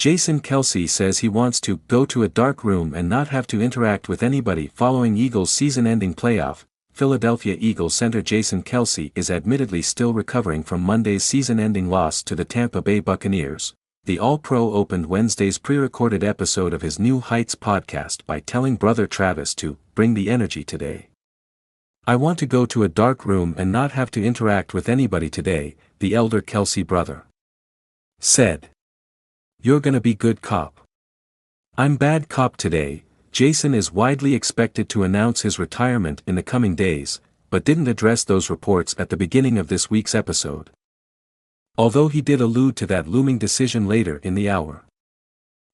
Jason Kelce says he wants to go to a dark room and not have to interact with anybody following Eagles' season-ending playoff. Philadelphia Eagles center Jason Kelce is admittedly still recovering from Monday's season-ending loss to the Tampa Bay Buccaneers. The All-Pro opened Wednesday's pre-recorded episode of his New Heights podcast by telling brother Travis to bring the energy today. "I want to go to a dark room and not have to interact with anybody today," the elder Kelce brother said. "You're gonna be good cop." "I'm bad cop today." Jason is widely expected to announce his retirement in the coming days, but didn't address those reports at the beginning of this week's episode. Although he did allude to that looming decision later in the hour.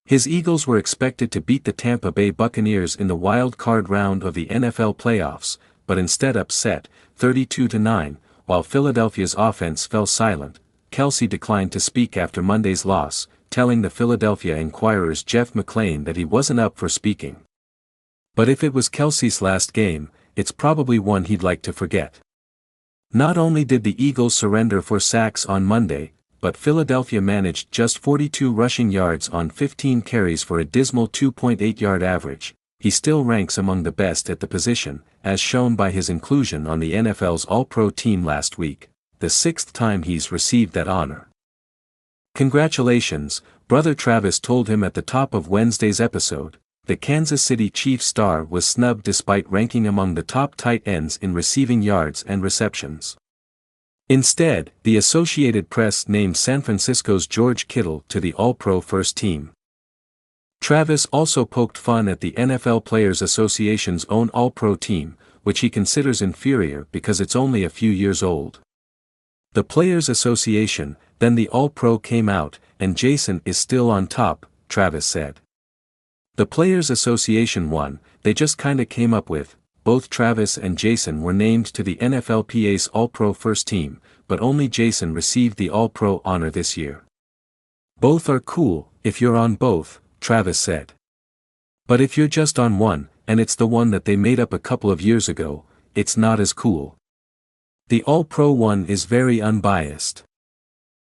His Eagles were expected to beat the Tampa Bay Buccaneers in the wild card round of the NFL playoffs, but instead upset 32-9, while Philadelphia's offense fell silent. Kelce declined to speak after Monday's loss, telling the Philadelphia Inquirer's Jeff McClain that he wasn't up for speaking. But if it was Kelce's last game, it's probably one he'd like to forget. Not only did the Eagles surrender 4 sacks on Monday, but Philadelphia managed just 42 rushing yards on 15 carries for a dismal 2.8-yard average. He still ranks among the best at the position, as shown by his inclusion on the NFL's All-Pro team last week, the 6th time he's received that honor. "Congratulations," brother Travis told him at the top of Wednesday's episode. The Kansas City Chiefs star was snubbed despite ranking among the top tight ends in receiving yards and receptions. Instead, the Associated Press named San Francisco's George Kittle to the All-Pro first team. Travis also poked fun at the NFL Players Association's own All-Pro team, which he considers inferior because it's only a few years old. The Players Association, then the All-Pro came out, and Jason is still on top, Travis said. "The Players Association won, they just kinda came up with." Both Travis and Jason were named to the NFLPA's All-Pro first team, but only Jason received the All-Pro honor this year. "Both are cool, if you're on both," Travis said. "But if you're just on one, and it's the one that they made up a couple of years ago, it's not as cool. The All-Pro one is very unbiased.